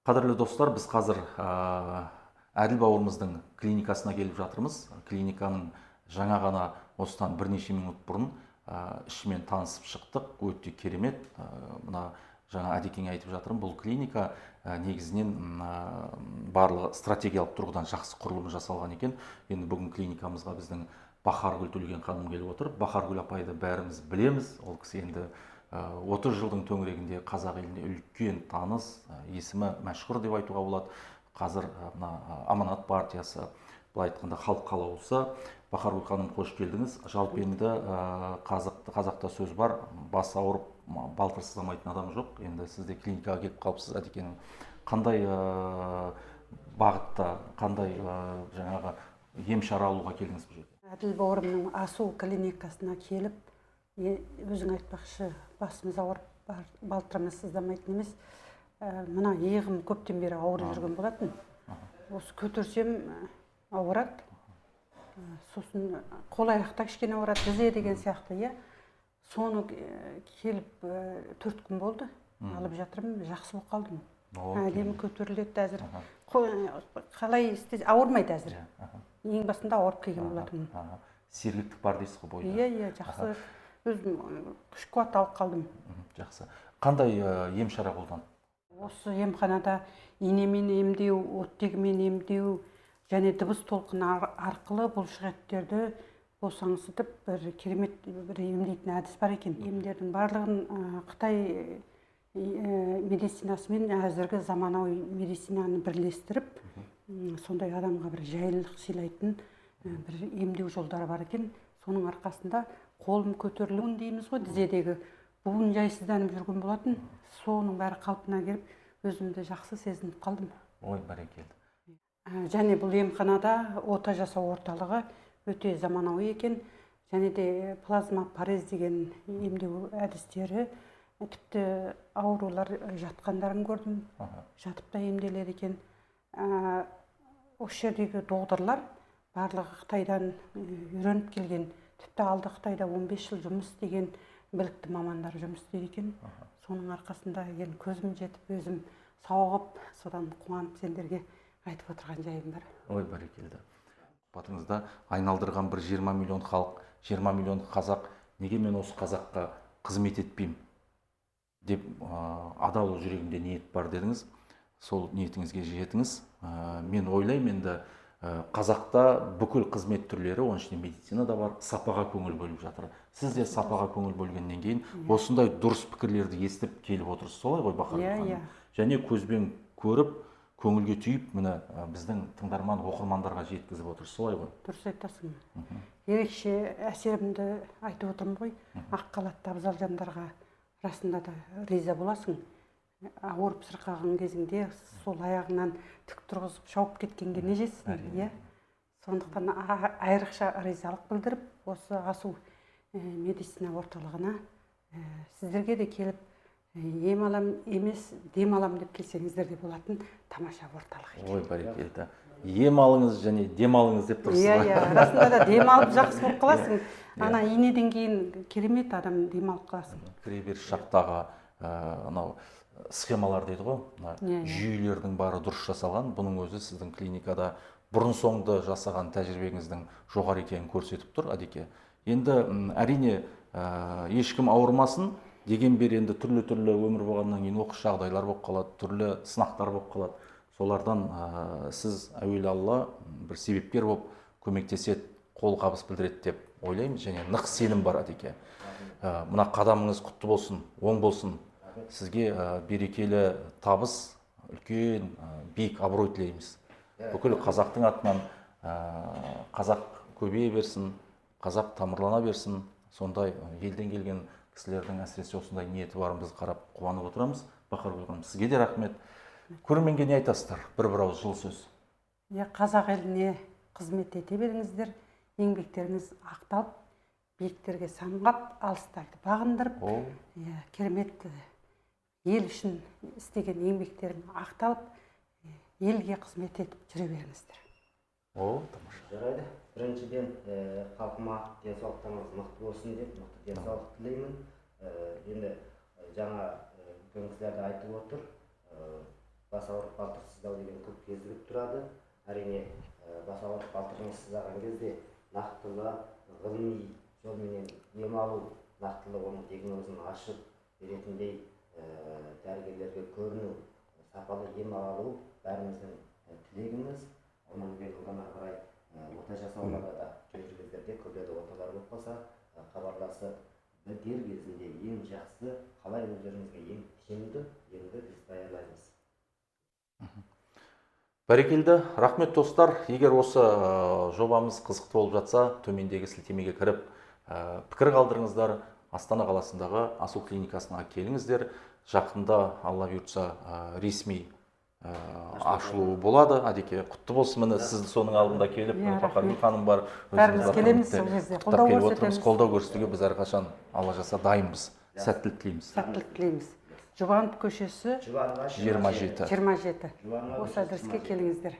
Қадірлі достар, біз қазір Әділ бауырымыздың клиникасына келіп жатырмыз. Клиниканың жаңа ғана осыдан бірнеше минут бұрын ішімен танысып шықтық. Өте керемет. Мына жаңа Әдекең айтып жатырмын, бұл клиника негізінен барлығы стратегиялық тұрғыдан жақсы құрылым жасалған екен. Енді бүгін клиникамызға біздің Бахаргүл Төлеген ханым келіп отыр. Бахаргүл апайды бәріміз білеміз. Ол кісі енді 30 жылдың төңірегінде қазақ еліне үлкен таныс, есімі мәшһүр деп айтуға болады. Қазір мына Аманат партиясы, былай айтқанда халық қалаулысы. Бахаргүл ханым, қош келдіңіз. Жалпы енді қазақта сөз бар, бас ауырып балтыр сыздамайтын адам жоқ. Енді сіз де клиникаға келіп қалыпсыз. Әдекенің қандай бағытта, қандай жаңағы ем шара алуға келдіңіз бұл жерде? Әділ бауырымның асу клиникасына келіп, өзің айтпақшы, басымыз ауырып, балтырымыз сыздамайтын емес. Мына иығым көптен бері ауырып жүрген болатын. Осы көтерсем ауырады. Сосын қол аяқта кішкене ауырады, тізе деген сияқты, соны келіп 4 күн болды. Алып жатырмын, жақсы болып қалдым. Әдемі көтеріледі әзір. Қалай істесе ауырмайды әзір. Ең басында ауырып келген болатын. Сергектік бар дейсіз ғой бойда? Иә, жақсы. Өзім күш қуат алып қалдым. Жақсы. Қандай ем шара қолданды? Осы емханада инемен емдеу, оттегімен емдеу және дыбыс толқыны арқылы бұлшықеттерді босаңсытып бір керемет бір емдейтін әдіс бар екен. Емдердің барлығын Қытай медицинасымен әзіргі заманауи медицинаны бірлестіріп, сондай адамға бір жайлылық сыйлайтын бір емдеу жолдары бар екен. Соның арқасында қолым көтерілуін дейміз ғой, тізедегі буын жайсызданып жүрген болатын. Соның бәрі қалпына келіп, өзімді жақсы сезініп қалдым. Ой, бәрекелді. Және бұл емханада ота жасау орталығы өте заманауи екен. Және де плазма парез деген емдеу әдістері, тіпті аурулар жатқандарын көрдім. Жатып та емделеді екен. Осы жердегі доғдырлар барлығы Қытайдан үйреніп келген. Тіпті алды Қытайда 15 жыл жұмыс істеген білікті мамандар жұмыс істейді екен. Соның арқасында көзім жетіп, өзім сауығып, содан қуанып сендерге айтып отырған жайым бар. Ой, бәрекелді. Сұхбатыңызда айналдырған бір 20 миллион халық, 20 миллион қазақ, неге мен осы қазаққа қызмет етпеймін деп адал жүрегімде ниет бар дедіңіз. Сол ниетіңізге жетіңіз. Мен ойлаймын, енді қазақта бүкіл қызмет түрлері, оның ішінде медицина да бар, сапаға көңіл бөліп жатыр. Сіз де сапаға көңіл бөлгеннен кейін осындай дұрыс пікірлерді естіп келіп отырсыз, солай ғой Бахаргүл ханым? Және көзбен көріп, көңілге түйіп, міне біздің тыңдарман оқырмандарға жеткізіп отырсыз, солай ғой? Дұрыс айтасың. Ерекше әсерімді айтып отырмын ғой. Ақ халатты абзал жандарға расында да риза боласың. Ауырып сырқаған кезіңде сол аяғынан тік тұрғызып шауып кеткенге не жетсін? Сондықтан айрықша ризалық білдіріп, осы асу медицина орталығына сіздерге де келіп, ем алам емес, дем алам деп келсеңіздер де болатын тамаша орталық екен. Ой, бәрекелді. Ем алыңыз және дем алыңыз деп тұрсыз ғой? Расында да дем алып жақсы болып қаласың. Ана инеден кейін керемет адам дем алып қаласың. Кіреберіс жақтағы анау схемалар дейді ғой, жүйелердің бары дұрыс жасалған. Бұның өзі сіздің клиникада бұрын соңды жасаған тәжірибеңіздің жоғары екенін көрсетіп тұр, Әдеке. Енді әрине ешкім ауырмасын деген бер, енді түрлі өмір болғаннан кейін оқыс жағдайлар болып қалады, түрлі сынақтар болып қалады. Солардан сіз әуелі Алла бір себепкер болып көмектеседі, қол қабыс білдіреді деп ойлаймыз, және нық сенім бар, Әдеке. Мына қадамыңыз құтты болсын, оң болсын. Сізге берекелі табыс, үлкен биік абырой тілейміз. Бүкіл қазақтың атынан қазақ көбейе берсін, қазақ тамырлана берсін. Сондай елден келген кісілердің әсіресе осындай ниеті барын біз қарап қуанып отырамыз. Бахаргүл ханым, сізге де рахмет. Көрерменге не айтасыздар? Бір ауыз жылы сөз. Қазақ еліне қызмет ете беріңіздер, еңбектеріңіз ақталып, биіктерге самғап, алыстарды бағындырып, керемет ел үшін істеген еңбектерін ақталып, елге қызмет етіп жүре беріңіздер. Тамаша. Жарайды. Біріншіден халқыма денсаулықтарыңыз мықты болсын деп, мықты денсаулық тілеймін. Енді жаңа үлкен кісілер де айтып отыр. бас ауырып балтыр сыздау деген көп кезігіп тұрады. Әрине бас ауырып балтырыңыз сыздаған кезде нақтылы ғылыми жолменен ем алу, нақтылы оның диагнозын ашып беретіндей дәрігерлерге көріну, сапалы ем алу бәріміздің тілегіміз. Оның одан қарай ота жасауларда да кейбір кездерде күрделі оталар болып қалса, хабарласып дер кезінде ең жақсы қалай өздеріңізге ең тиімді емді біз даярлаймыз. Бәрекелді, рахмет достар. Егер осы жобамыз қызықты болып жатса, төмендегі сілтемеге кіріп пікір қалдырыңыздар. Астана қаласындағы Асу клиникасына келіңіздер. Жақында, алла бұйыртса, ресми ашылуы болады. Адеке, құтты болсын. Міне сіз соның алдында келіп, Нұрпақаргүл ханым бар. Бәріміз келеміз сол кезде. Қолдау көрсетеміз. Қолдау көрсетуге біз әрқашан Алла жазса дайынбыз. Сәттілік тілейміз. Сәттілік тілейміз. Жұбанов көшесі 27. осы адреске келіңіздер.